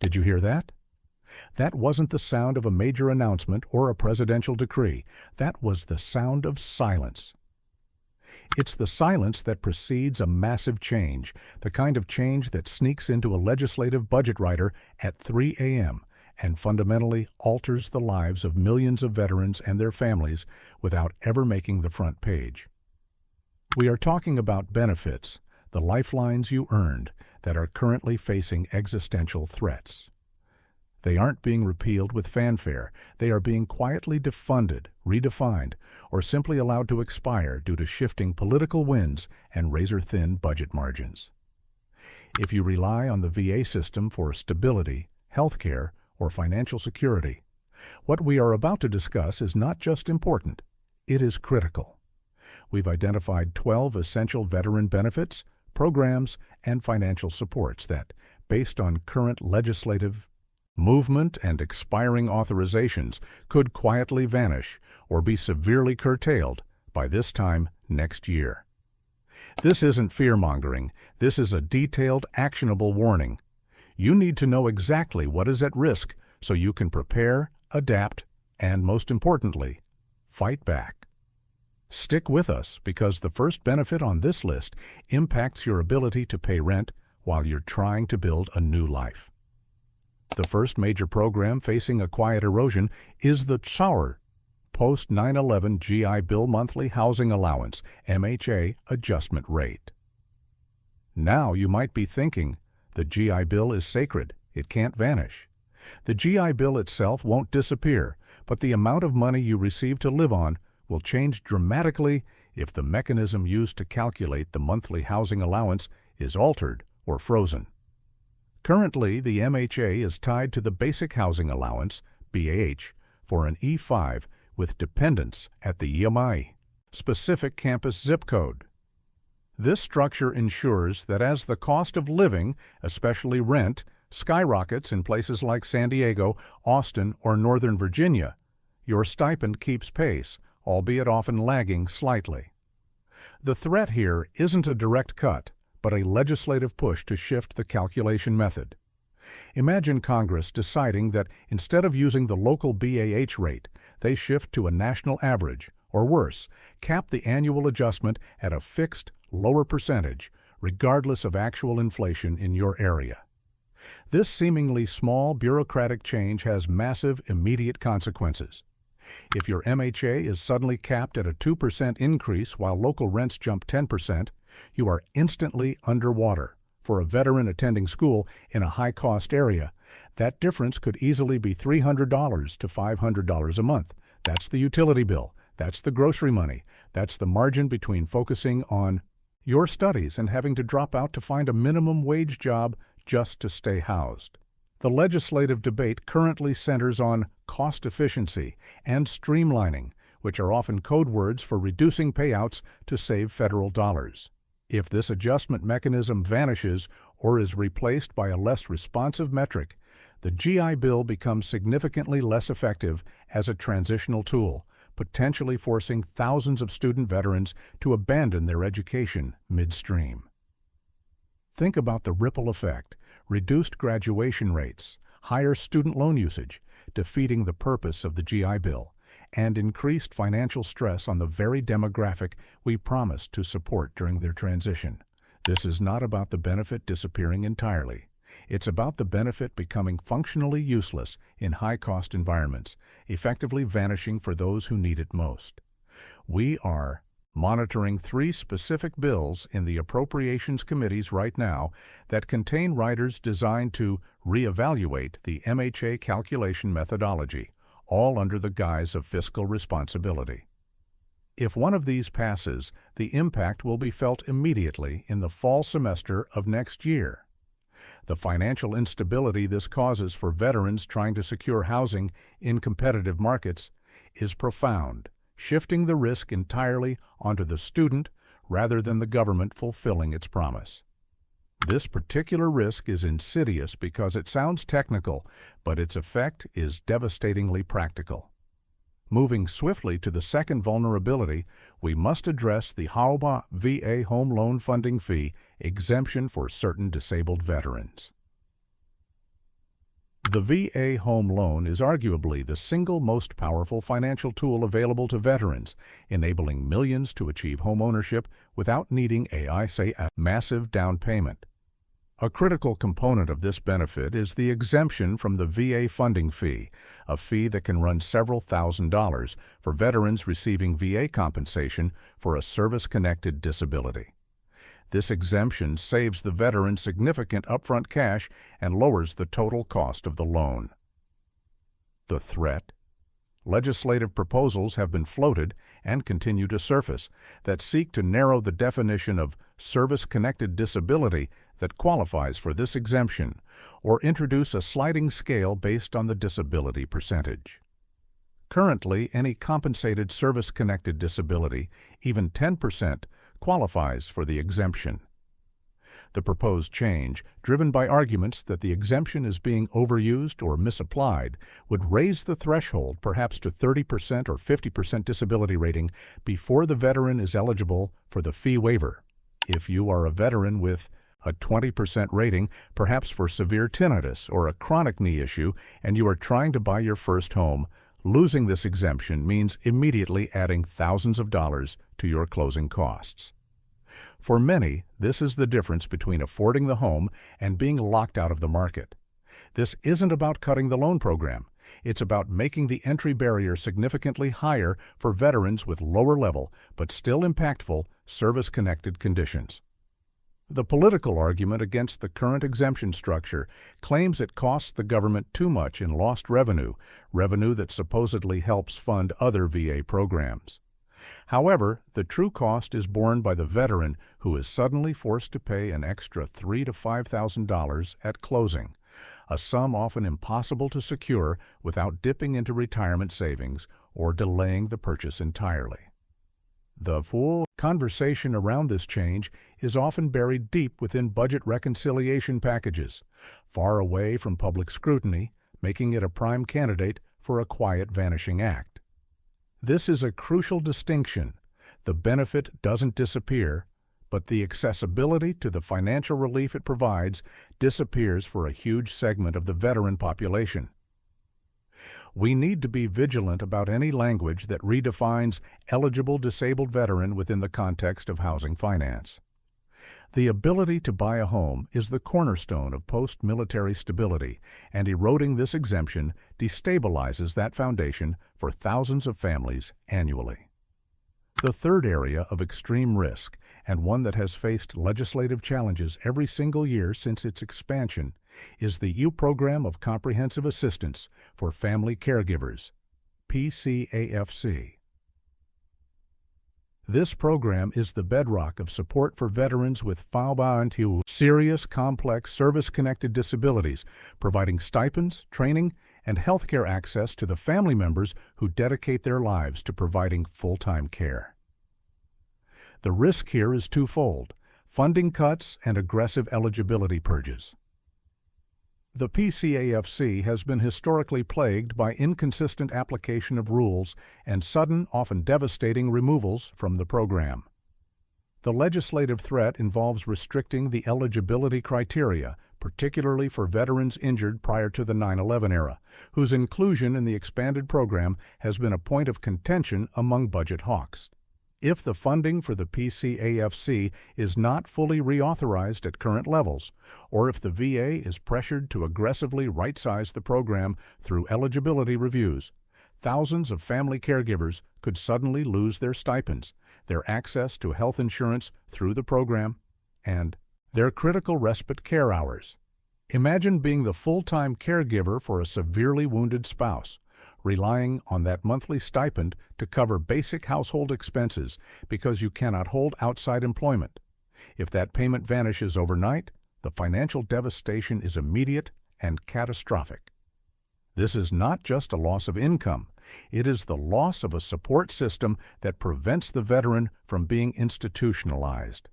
Did you hear that? That wasn't the sound of a major announcement or a presidential decree. That was the sound of silence. It's the silence that precedes a massive change, the kind of change that sneaks into a legislative budget writer at 3 a.m. and fundamentally alters the lives of millions of veterans and their families without ever making the front page. We are talking about benefits, the lifelines you earned, that are currently facing existential threats. They aren't being repealed with fanfare. They are being quietly defunded, redefined, or simply allowed to expire due to shifting political winds and razor-thin budget margins. If you rely on the VA system for stability, health care, or financial security, what we are about to discuss is not just important, it is critical. We've identified 12 essential veteran benefits, programs, and financial supports that, based on current legislative movement and expiring authorizations, could quietly vanish or be severely curtailed by this time next year. This isn't fear-mongering. This is a detailed, actionable warning. You need to know exactly what is at risk so you can prepare, adapt, and, most importantly, fight back. Stick with us because the first benefit on this list impacts your ability to pay rent while you're trying to build a new life. The first major program facing a quiet erosion is the SAUR, Post-9/11 GI Bill Monthly Housing Allowance, MHA, adjustment rate. Now you might be thinking, the GI Bill is sacred, it can't vanish. The GI Bill itself won't disappear, but the amount of money you receive to live on will change dramatically if the mechanism used to calculate the monthly housing allowance is altered or frozen. Currently, the MHA is tied to the Basic Housing Allowance, BAH, for an E5 with dependence at the EMI, specific campus zip code. This structure ensures that as the cost of living, especially rent, skyrockets in places like San Diego, Austin, or Northern Virginia, your stipend keeps pace, albeit often lagging slightly. The threat here isn't a direct cut, but a legislative push to shift the calculation method. Imagine Congress deciding that instead of using the local BAH rate, they shift to a national average, or worse, cap the annual adjustment at a fixed, lower percentage, regardless of actual inflation in your area. This seemingly small bureaucratic change has massive, immediate consequences. If your MHA is suddenly capped at a 2% increase while local rents jump 10%, you are instantly underwater. For a veteran attending school in a high-cost area, that difference could easily be $300 to $500 a month. That's the utility bill. That's the grocery money. That's the margin between focusing on your studies and having to drop out to find a minimum wage job just to stay housed. The legislative debate currently centers on cost efficiency and streamlining, which are often code words for reducing payouts to save federal dollars. If this adjustment mechanism vanishes or is replaced by a less responsive metric, the GI Bill becomes significantly less effective as a transitional tool, potentially forcing thousands of student veterans to abandon their education midstream. Think about the ripple effect: reduced graduation rates, higher student loan usage, defeating the purpose of the GI Bill, and increased financial stress on the very demographic we promised to support during their transition. This is not about the benefit disappearing entirely. It's about the benefit becoming functionally useless in high-cost environments, effectively vanishing for those who need it most. We are monitoring 3 specific bills in the appropriations committees right now that contain riders designed to reevaluate the MHA calculation methodology, all under the guise of fiscal responsibility. If one of these passes, the impact will be felt immediately in the fall semester of next year. The financial instability this causes for veterans trying to secure housing in competitive markets is profound, shifting the risk entirely onto the student rather than the government fulfilling its promise. This particular risk is insidious because it sounds technical, but its effect is devastatingly practical. Moving swiftly to the second vulnerability, we must address the HAWBA VA Home Loan Funding Fee exemption for certain disabled veterans. The VA home loan is arguably the single most powerful financial tool available to veterans, enabling millions to achieve homeownership without needing a massive down payment. A critical component of this benefit is the exemption from the VA funding fee, a fee that can run several $1,000s for veterans receiving VA compensation for a service-connected disability. This exemption saves the veteran significant upfront cash and lowers the total cost of the loan. The threat? Legislative proposals have been floated and continue to surface that seek to narrow the definition of service-connected disability that qualifies for this exemption, or introduce a sliding scale based on the disability percentage. Currently, any compensated service-connected disability, even 10%, qualifies for the exemption. The proposed change, driven by arguments that the exemption is being overused or misapplied, would raise the threshold perhaps to 30% or 50% disability rating before the veteran is eligible for the fee waiver. If you are a veteran with a 20% rating, perhaps for severe tinnitus or a chronic knee issue, and you are trying to buy your first home, losing this exemption means immediately adding thousands of dollars to your closing costs. For many, this is the difference between affording the home and being locked out of the market. This isn't about cutting the loan program. It's about making the entry barrier significantly higher for veterans with lower level, but still impactful, service-connected conditions. The political argument against the current exemption structure claims it costs the government too much in lost revenue that supposedly helps fund other VA programs. However, the true cost is borne by the veteran who is suddenly forced to pay an extra $3,000 to $5,000 at closing, a sum often impossible to secure without dipping into retirement savings or delaying the purchase entirely. The full conversation around this change is often buried deep within budget reconciliation packages, far away from public scrutiny, making it a prime candidate for a quiet vanishing act. This is a crucial distinction. The benefit doesn't disappear, but the accessibility to the financial relief it provides disappears for a huge segment of the veteran population. We need to be vigilant about any language that redefines eligible disabled veteran within the context of housing finance. The ability to buy a home is the cornerstone of post-military stability, and eroding this exemption destabilizes that foundation for thousands of families annually. The third area of extreme risk, and one that has faced legislative challenges every single year since its expansion, is the U Program of Comprehensive Assistance for Family Caregivers, PCAFC. This program is the bedrock of support for veterans with serious, complex, service-connected disabilities, providing stipends, training, and healthcare access to the family members who dedicate their lives to providing full-time care. The risk here is twofold: funding cuts and aggressive eligibility purges. The PCAFC has been historically plagued by inconsistent application of rules and sudden, often devastating removals from the program. The legislative threat involves restricting the eligibility criteria, particularly for veterans injured prior to the 9/11 era, whose inclusion in the expanded program has been a point of contention among budget hawks. If the funding for the PCAFC is not fully reauthorized at current levels, or if the VA is pressured to aggressively right-size the program through eligibility reviews, thousands of family caregivers could suddenly lose their stipends, their access to health insurance through the program, and their critical respite care hours. Imagine being the full-time caregiver for a severely wounded spouse, relying on that monthly stipend to cover basic household expenses because you cannot hold outside employment. If that payment vanishes overnight, the financial devastation is immediate and catastrophic. This is not just a loss of income. It is the loss of a support system that prevents the veteran from being institutionalized.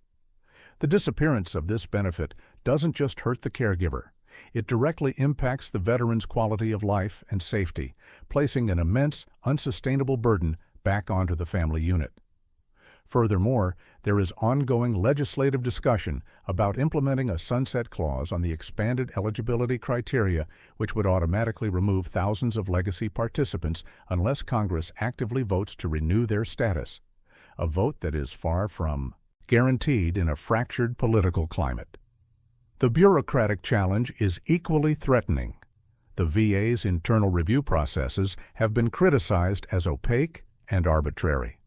The disappearance of this benefit doesn't just hurt the caregiver. It directly impacts the veteran's quality of life and safety, placing an immense, unsustainable burden back onto the family unit. Furthermore, there is ongoing legislative discussion about implementing a sunset clause on the expanded eligibility criteria, which would automatically remove thousands of legacy participants unless Congress actively votes to renew their status, a vote that is far from guaranteed in a fractured political climate. The bureaucratic challenge is equally threatening. The VA's internal review processes have been criticized as opaque and arbitrary.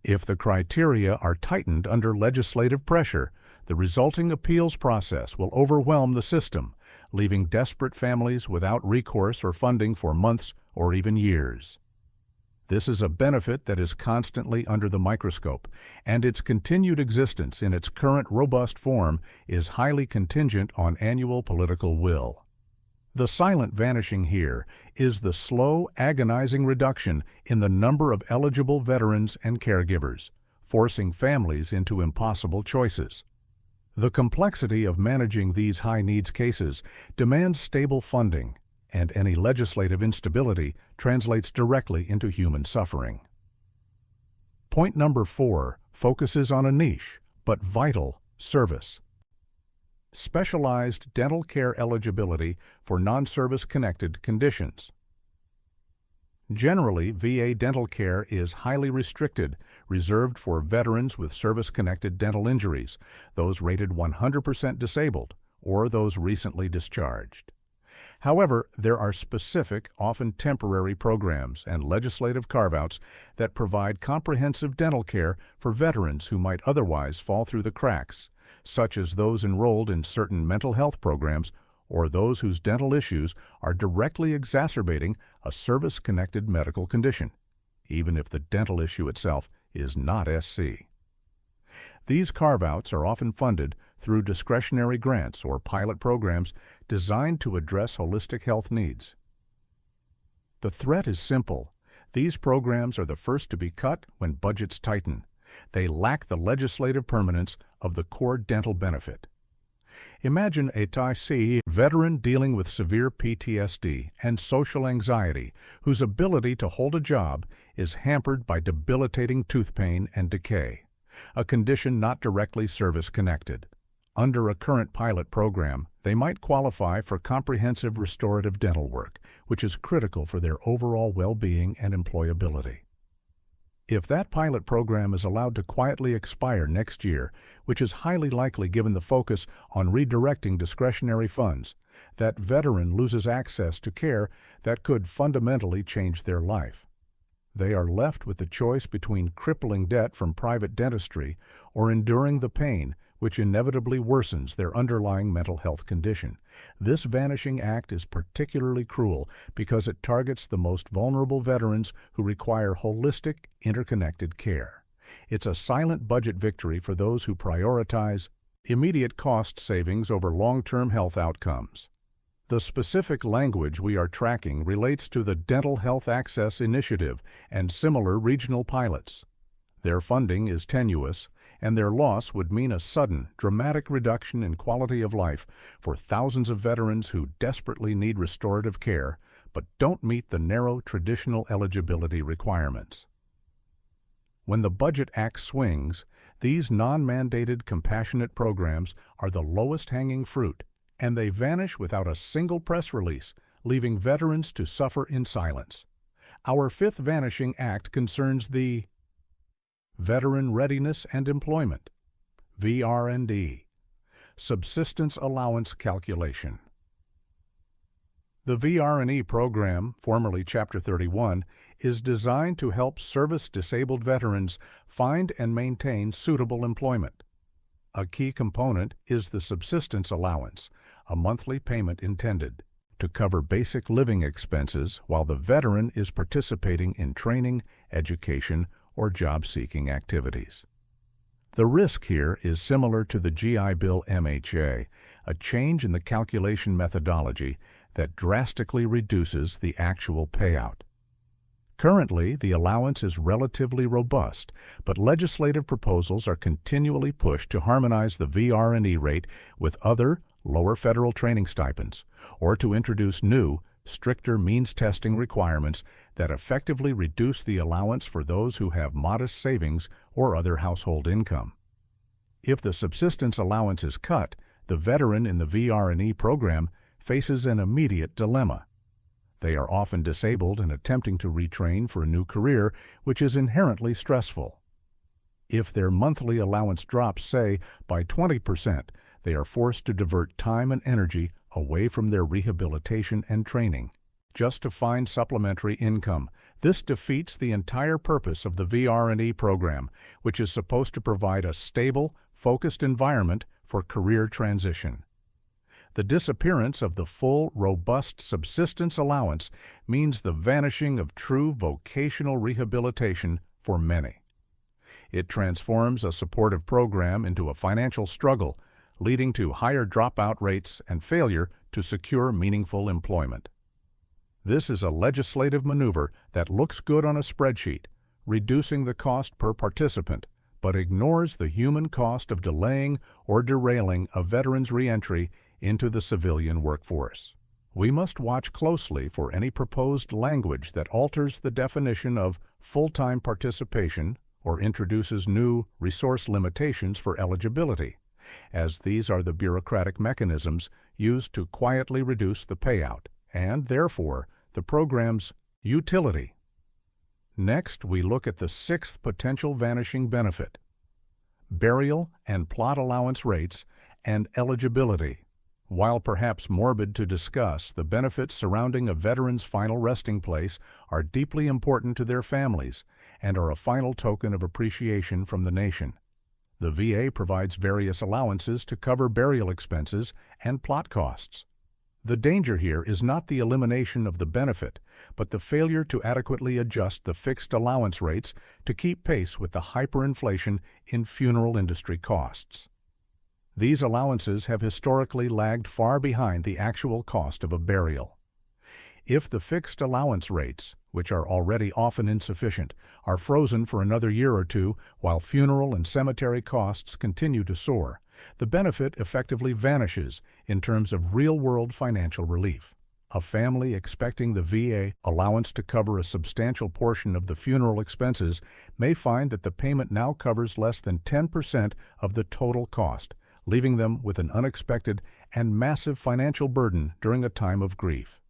If the criteria are tightened under legislative pressure, the resulting appeals process will overwhelm the system, leaving desperate families without recourse or funding for months or even years. This is a benefit that is constantly under the microscope, and its continued existence in its current robust form is highly contingent on annual political will. The silent vanishing here is the slow, agonizing reduction in the number of eligible veterans and caregivers, forcing families into impossible choices. The complexity of managing these high-needs cases demands stable funding, and any legislative instability translates directly into human suffering. Point number 4 focuses on a niche, but vital, service. Specialized dental care eligibility for non-service-connected conditions. Generally, VA dental care is highly restricted, reserved for veterans with service-connected dental injuries, those rated 100% disabled, or those recently discharged. However, there are specific, often temporary programs and legislative carve-outs that provide comprehensive dental care for veterans who might otherwise fall through the cracks, such as those enrolled in certain mental health programs or those whose dental issues are directly exacerbating a service-connected medical condition, even if the dental issue itself is not SC. These carve-outs are often funded through discretionary grants or pilot programs designed to address holistic health needs. The threat is simple. These programs are the first to be cut when budgets tighten. They lack the legislative permanence of the core dental benefit. Imagine a TIC veteran dealing with severe PTSD and social anxiety whose ability to hold a job is hampered by debilitating tooth pain and decay, a condition not directly service-connected. Under a current pilot program, they might qualify for comprehensive restorative dental work, which is critical for their overall well-being and employability. If that pilot program is allowed to quietly expire next year, which is highly likely given the focus on redirecting discretionary funds, that veteran loses access to care that could fundamentally change their life. They are left with the choice between crippling debt from private dentistry or enduring the pain, which inevitably worsens their underlying mental health condition. This vanishing act is particularly cruel because it targets the most vulnerable veterans who require holistic, interconnected care. It's a silent budget victory for those who prioritize immediate cost savings over long-term health outcomes. The specific language we are tracking relates to the Dental Health Access Initiative and similar regional pilots. Their funding is tenuous, and their loss would mean a sudden, dramatic reduction in quality of life for thousands of veterans who desperately need restorative care but don't meet the narrow traditional eligibility requirements. When the budget axe swings, these non-mandated compassionate programs are the lowest hanging fruit, and they vanish without a single press release, leaving veterans to suffer in silence. Our fifth vanishing act concerns the Veteran Readiness and Employment, VR&E, Subsistence Allowance Calculation. The VR&E program, formerly Chapter 31, is designed to help service-disabled veterans find and maintain suitable employment. A key component is the subsistence allowance, a monthly payment intended to cover basic living expenses while the veteran is participating in training, education, or job-seeking activities. The risk here is similar to the GI Bill MHA, a change in the calculation methodology that drastically reduces the actual payout. Currently, the allowance is relatively robust, but legislative proposals are continually pushed to harmonize the VR&E rate with other, lower federal training stipends, or to introduce new, stricter means testing requirements that effectively reduce the allowance for those who have modest savings or other household income. If the subsistence allowance is cut, the veteran in the VR&E program faces an immediate dilemma. They are often disabled and attempting to retrain for a new career, which is inherently stressful. If their monthly allowance drops, say, by 20%, they are forced to divert time and energy away from their rehabilitation and training, just to find supplementary income. This defeats the entire purpose of the VR&E program, which is supposed to provide a stable, focused environment for career transition. The disappearance of the full, robust subsistence allowance means the vanishing of true vocational rehabilitation for many. It transforms a supportive program into a financial struggle, leading to higher dropout rates and failure to secure meaningful employment. This is a legislative maneuver that looks good on a spreadsheet, reducing the cost per participant, but ignores the human cost of delaying or derailing a veteran's reentry into the civilian workforce. We must watch closely for any proposed language that alters the definition of full-time participation or introduces new resource limitations for eligibility, as these are the bureaucratic mechanisms used to quietly reduce the payout and, therefore, the program's utility. Next, we look at the sixth potential vanishing benefit: burial and plot allowance rates and eligibility. While perhaps morbid to discuss, the benefits surrounding a veteran's final resting place are deeply important to their families and are a final token of appreciation from the nation. The VA provides various allowances to cover burial expenses and plot costs. The danger here is not the elimination of the benefit, but the failure to adequately adjust the fixed allowance rates to keep pace with the hyperinflation in funeral industry costs. These allowances have historically lagged far behind the actual cost of a burial. If the fixed allowance rates, which are already often insufficient, are frozen for another year or two while funeral and cemetery costs continue to soar, the benefit effectively vanishes in terms of real-world financial relief. A family expecting the VA allowance to cover a substantial portion of the funeral expenses may find that the payment now covers less than 10% of the total cost, leaving them with an unexpected and massive financial burden during a time of grief.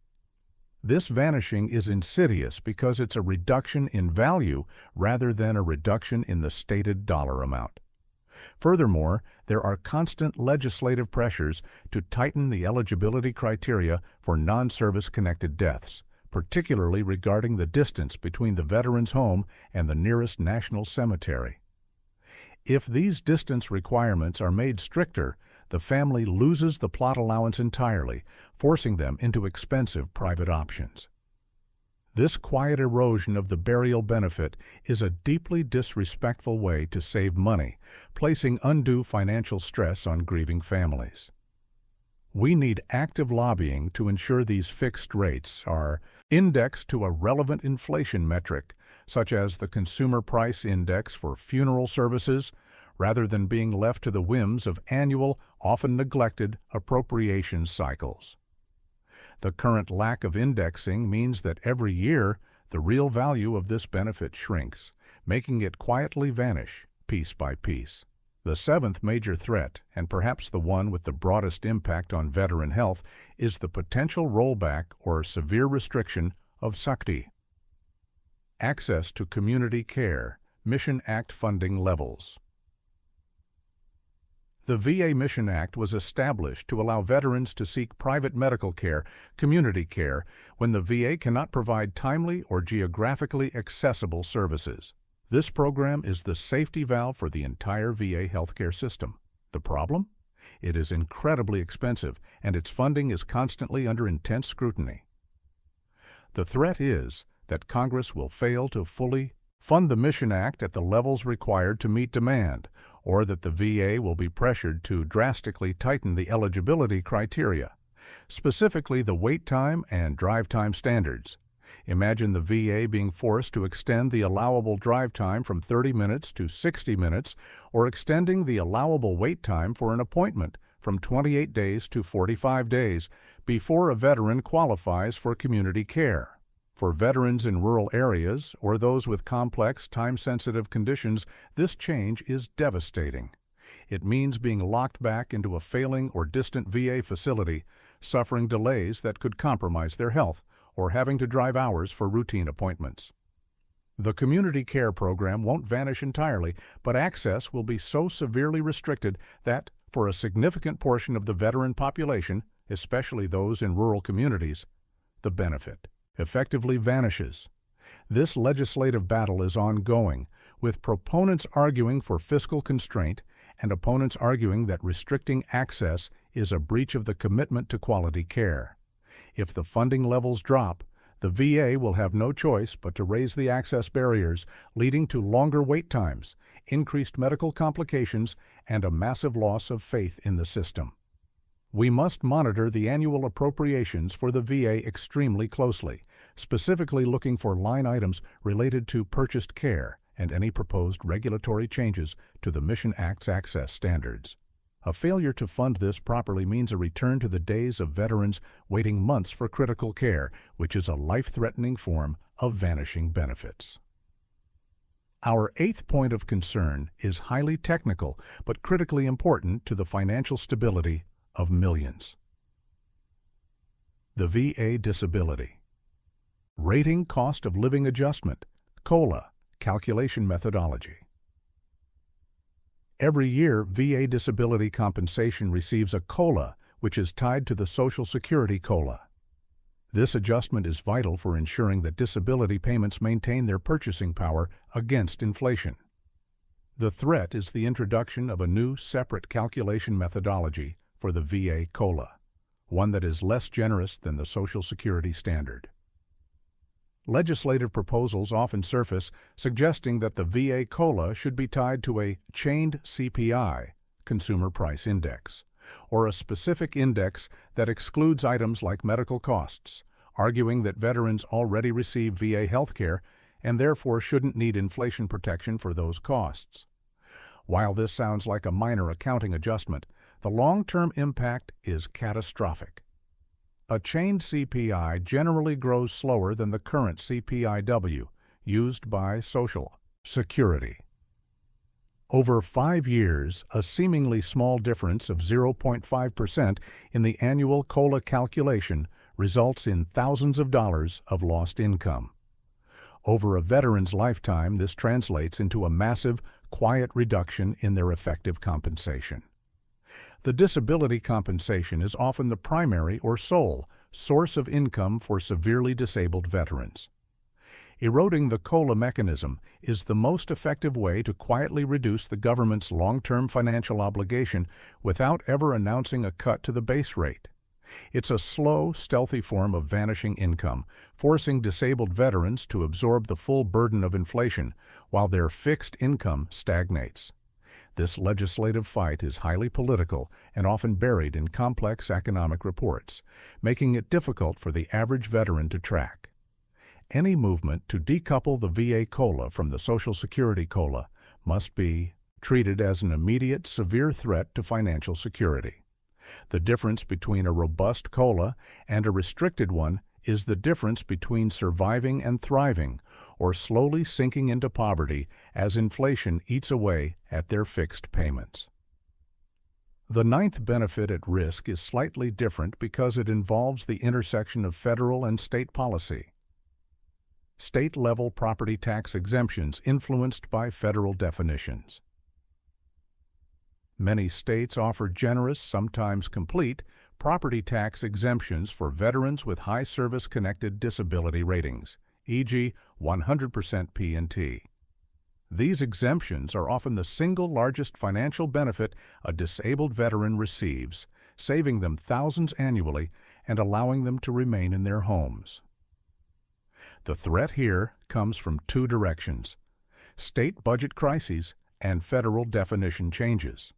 This vanishing is insidious because it's a reduction in value rather than a reduction in the stated dollar amount. Furthermore, there are constant legislative pressures to tighten the eligibility criteria for non-service-connected deaths, particularly regarding the distance between the veteran's home and the nearest national cemetery. If these distance requirements are made stricter, the family loses the plot allowance entirely, forcing them into expensive private options. This quiet erosion of the burial benefit is a deeply disrespectful way to save money, placing undue financial stress on grieving families. We need active lobbying to ensure these fixed rates are indexed to a relevant inflation metric, such as the Consumer Price Index for funeral services, rather than being left to the whims of annual, often neglected, appropriations cycles. The current lack of indexing means that every year the real value of this benefit shrinks, making it quietly vanish piece by piece. The seventh major threat, and perhaps the one with the broadest impact on veteran health, is the potential rollback or severe restriction of SACTI. Access to community care, Mission Act funding levels. The VA Mission Act was established to allow veterans to seek private medical care, community care, when the VA cannot provide timely or geographically accessible services. This program is the safety valve for the entire VA healthcare system. The problem? It is incredibly expensive, and its funding is constantly under intense scrutiny. The threat is that Congress will fail to fully fund the Mission Act at the levels required to meet demand, or that the VA will be pressured to drastically tighten the eligibility criteria, specifically the wait time and drive time standards. Imagine the VA being forced to extend the allowable drive time from 30 minutes to 60 minutes, or extending the allowable wait time for an appointment from 28 days to 45 days before a veteran qualifies for community care. For veterans in rural areas or those with complex, time-sensitive conditions, this change is devastating. It means being locked back into a failing or distant VA facility, suffering delays that could compromise their health, or having to drive hours for routine appointments. The community care program won't vanish entirely, but access will be so severely restricted that, for a significant portion of the veteran population, especially those in rural communities, the benefit effectively vanishes. This legislative battle is ongoing, with proponents arguing for fiscal constraint and opponents arguing that restricting access is a breach of the commitment to quality care. If the funding levels drop, the VA will have no choice but to raise the access barriers, leading to longer wait times, increased medical complications, and a massive loss of faith in the system. We must monitor the annual appropriations for the VA extremely closely, specifically looking for line items related to purchased care and any proposed regulatory changes to the Mission Act's access standards. A failure to fund this properly means a return to the days of veterans waiting months for critical care, which is a life-threatening form of vanishing benefits. Our eighth point of concern is highly technical but critically important to the financial stability of millions. The VA disability. Rating Cost of Living Adjustment, COLA, calculation methodology. Every year, VA disability compensation receives a COLA, which is tied to the Social Security COLA. This adjustment is vital for ensuring that disability payments maintain their purchasing power against inflation. The threat is the introduction of a new separate calculation methodology for the VA COLA, one that is less generous than the Social Security standard. Legislative proposals often surface suggesting that the VA COLA should be tied to a chained CPI, Consumer Price Index, or a specific index that excludes items like medical costs, arguing that veterans already receive VA health care and therefore shouldn't need inflation protection for those costs. While this sounds like a minor accounting adjustment, the long-term impact is catastrophic. A chained CPI generally grows slower than the current CPIW used by Social Security. Over 5 years, a seemingly small difference of 0.5% in the annual COLA calculation results in thousands of dollars of lost income. Over a veteran's lifetime, this translates into a massive, quiet reduction in their effective compensation. The disability compensation is often the primary or sole source of income for severely disabled veterans. Eroding the COLA mechanism is the most effective way to quietly reduce the government's long-term financial obligation without ever announcing a cut to the base rate. It's a slow, stealthy form of vanishing income, forcing disabled veterans to absorb the full burden of inflation while their fixed income stagnates. This legislative fight is highly political and often buried in complex economic reports, making it difficult for the average veteran to track. Any movement to decouple the VA COLA from the Social Security COLA must be treated as an immediate, severe threat to financial security. The difference between a robust COLA and a restricted one is the difference between surviving and thriving, or slowly sinking into poverty as inflation eats away at their fixed payments. The ninth benefit at risk is slightly different because it involves the intersection of federal and state policy. State-level property tax exemptions influenced by federal definitions. Many states offer generous, sometimes complete, property tax exemptions for veterans with high service-connected disability ratings, e.g. 100% P&T. These exemptions are often the single largest financial benefit a disabled veteran receives, saving them thousands annually and allowing them to remain in their homes. The threat here comes from two directions: state budget crises and federal definition changes.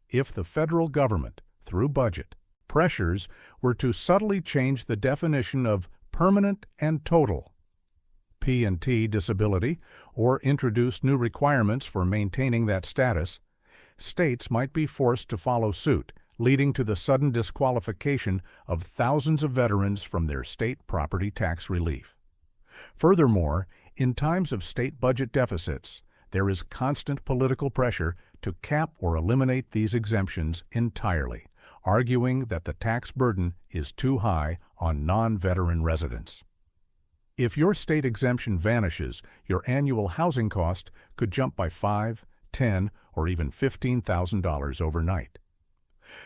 If the federal government, through budget pressures, were to subtly change the definition of permanent and total P&T disability or introduce new requirements for maintaining that status, states might be forced to follow suit, leading to the sudden disqualification of thousands of veterans from their state property tax relief. Furthermore, in times of state budget deficits, there is constant political pressure to cap or eliminate these exemptions entirely, arguing that the tax burden is too high on non-veteran residents. If your state exemption vanishes, your annual housing cost could jump by $5,000, $10,000, or even $15,000 overnight.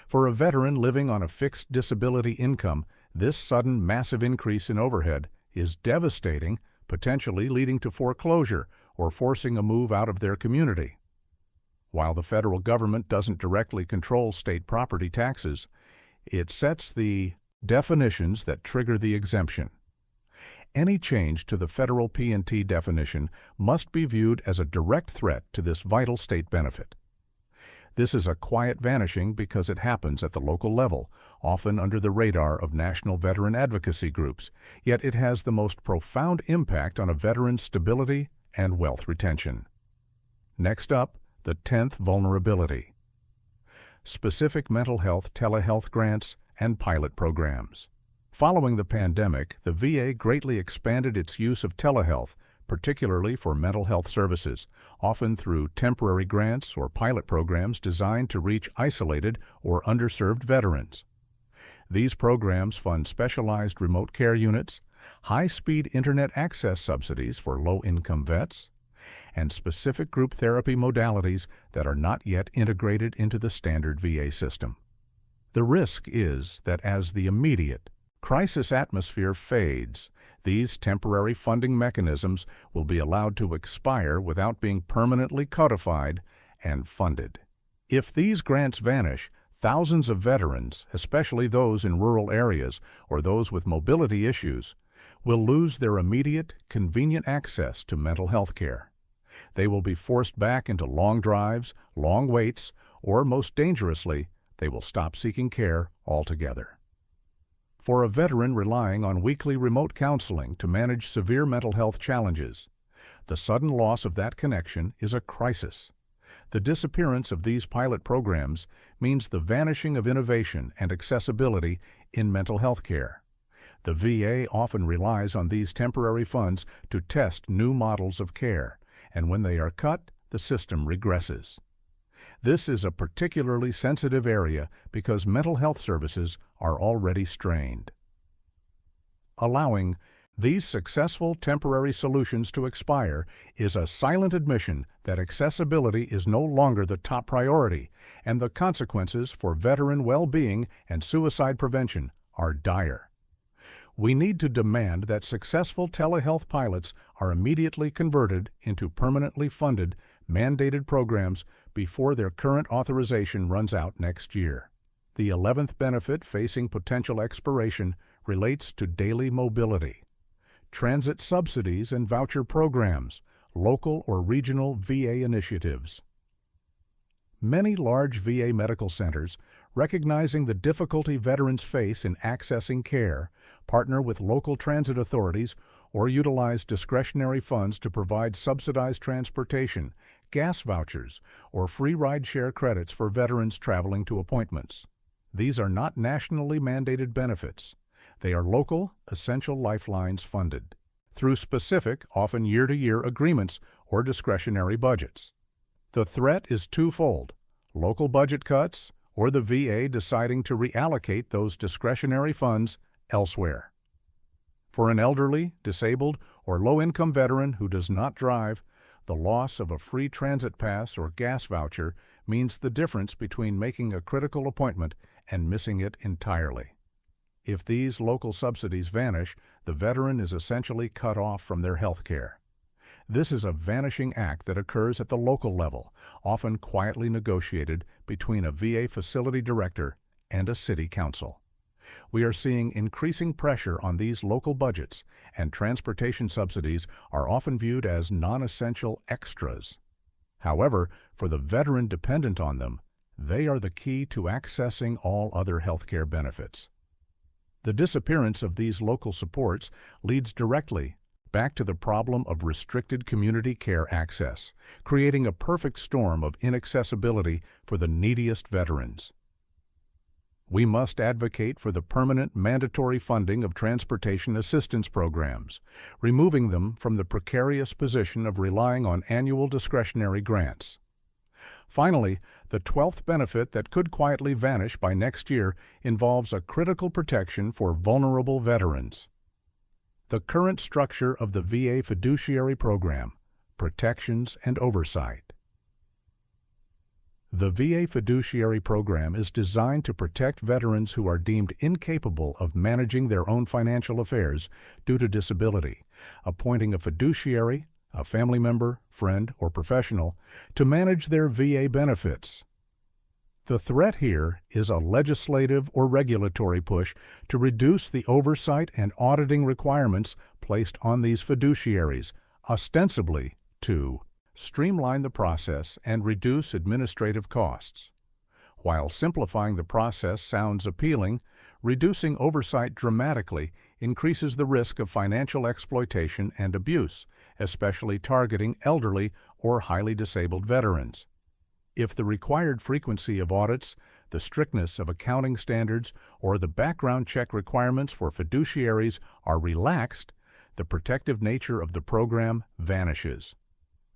For a veteran living on a fixed disability income, this sudden massive increase in overhead is devastating, potentially leading to foreclosure or forcing a move out of their community. While the federal government doesn't directly control state property taxes, it sets the definitions that trigger the exemption. Any change to the federal P&T definition must be viewed as a direct threat to this vital state benefit. This is a quiet vanishing because it happens at the local level, often under the radar of national veteran advocacy groups, yet it has the most profound impact on a veteran's stability and wealth retention. Next up, the 10th vulnerability: specific mental health telehealth grants and pilot programs. Following the pandemic, the VA greatly expanded its use of telehealth, particularly for mental health services, often through temporary grants or pilot programs designed to reach isolated or underserved veterans. These programs fund specialized remote care units, high-speed internet access subsidies for low-income vets, and specific group therapy modalities that are not yet integrated into the standard VA system. The risk is that as the immediate crisis atmosphere fades, these temporary funding mechanisms will be allowed to expire without being permanently codified and funded. If these grants vanish, thousands of veterans, especially those in rural areas or those with mobility issues, will lose their immediate, convenient access to mental health care. They will be forced back into long drives, long waits, or most dangerously, they will stop seeking care altogether. For a veteran relying on weekly remote counseling to manage severe mental health challenges, the sudden loss of that connection is a crisis. The disappearance of these pilot programs means the vanishing of innovation and accessibility in mental health care. The VA often relies on these temporary funds to test new models of care, and when they are cut, the system regresses. This is a particularly sensitive area because mental health services are already strained. Allowing these successful temporary solutions to expire is a silent admission that accessibility is no longer the top priority, and the consequences for veteran well-being and suicide prevention are dire. We need to demand that successful telehealth pilots are immediately converted into permanently funded, mandated programs before their current authorization runs out next year. The 11th benefit facing potential expiration relates to daily mobility. Transit subsidies and voucher programs, local or regional VA initiatives. Many large VA medical centers, recognizing the difficulty veterans face in accessing care, partner with local transit authorities or utilize discretionary funds to provide subsidized transportation, gas vouchers, or free ride-share credits for veterans traveling to appointments. These are not nationally mandated benefits. They are local, essential lifelines funded through specific, often year-to-year agreements or discretionary budgets. The threat is twofold: local budget cuts or the VA deciding to reallocate those discretionary funds elsewhere. For an elderly, disabled, or low-income veteran who does not drive, the loss of a free transit pass or gas voucher means the difference between making a critical appointment and missing it entirely. If these local subsidies vanish, the veteran is essentially cut off from their health care. This is a vanishing act that occurs at the local level, often quietly negotiated between a VA facility director and a city council. We are seeing increasing pressure on these local budgets, and transportation subsidies are often viewed as non-essential extras. However, for the veteran dependent on them, they are the key to accessing all other healthcare benefits. The disappearance of these local supports leads directly Back to the problem of restricted community care access, creating a perfect storm of inaccessibility for the neediest veterans. We must advocate for the permanent mandatory funding of transportation assistance programs, removing them from the precarious position of relying on annual discretionary grants. Finally, the 12th benefit that could quietly vanish by next year involves a critical protection for vulnerable veterans. The current structure of the VA fiduciary program, protections and oversight. The VA fiduciary program is designed to protect veterans who are deemed incapable of managing their own financial affairs due to disability, appointing a fiduciary, a family member, friend, or professional, to manage their VA benefits. The threat here is a legislative or regulatory push to reduce the oversight and auditing requirements placed on these fiduciaries, ostensibly to streamline the process and reduce administrative costs. While simplifying the process sounds appealing, reducing oversight dramatically increases the risk of financial exploitation and abuse, especially targeting elderly or highly disabled veterans. If the required frequency of audits, the strictness of accounting standards, or the background check requirements for fiduciaries are relaxed, the protective nature of the program vanishes.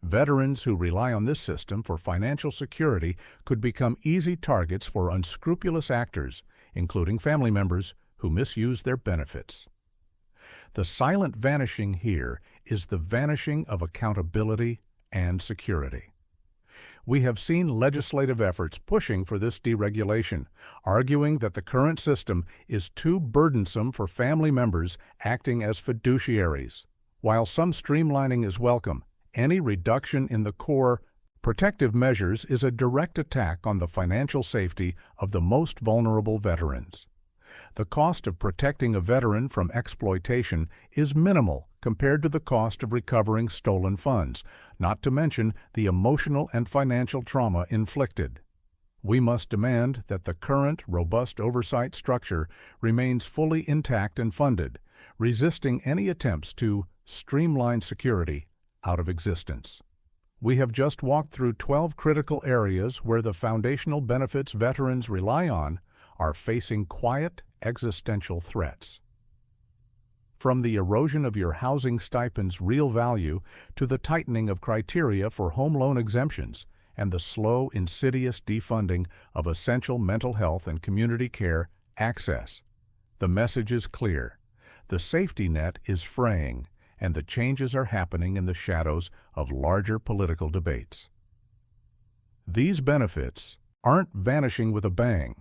Veterans who rely on this system for financial security could become easy targets for unscrupulous actors, including family members who misuse their benefits. The silent vanishing here is the vanishing of accountability and security. We have seen legislative efforts pushing for this deregulation, arguing that the current system is too burdensome for family members acting as fiduciaries. While some streamlining is welcome, any reduction in the core protective measures is a direct attack on the financial safety of the most vulnerable veterans. The cost of protecting a veteran from exploitation is minimal compared to the cost of recovering stolen funds, not to mention the emotional and financial trauma inflicted. We must demand that the current robust oversight structure remains fully intact and funded, resisting any attempts to streamline security out of existence. We have just walked through 12 critical areas where the foundational benefits veterans rely on are facing quiet, existential threats. From the erosion of your housing stipend's real value to the tightening of criteria for home loan exemptions and the slow, insidious defunding of essential mental health and community care access, the message is clear. The safety net is fraying, and the changes are happening in the shadows of larger political debates. These benefits aren't vanishing with a bang.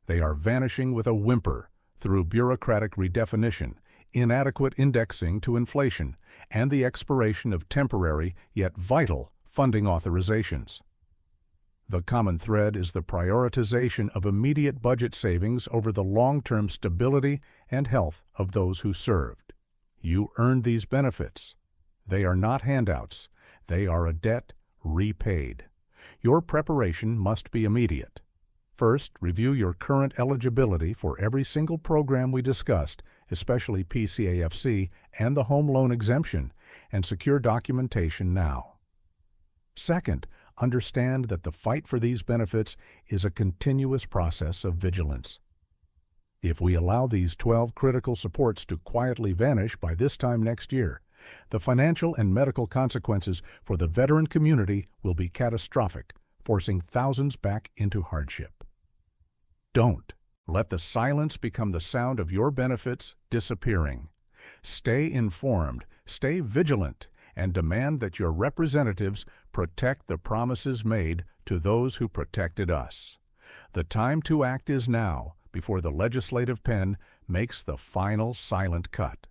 They are vanishing with a whimper through bureaucratic redefinition, inadequate indexing to inflation, and the expiration of temporary yet vital funding authorizations. The common thread is the prioritization of immediate budget savings over the long-term stability and health of those who served. You earned these benefits. They are not handouts. They are a debt repaid. Your preparation must be immediate. First, review your current eligibility for every single program we discussed, especially PCAFC and the home loan exemption, and secure documentation now. Second, understand that the fight for these benefits is a continuous process of vigilance. If we allow these 12 critical supports to quietly vanish by this time next year, the financial and medical consequences for the veteran community will be catastrophic, forcing thousands back into hardship. Don't let the silence become the sound of your benefits disappearing. Stay informed, stay vigilant, and demand that your representatives protect the promises made to those who protected us. The time to act is now, before the legislative pen makes the final silent cut.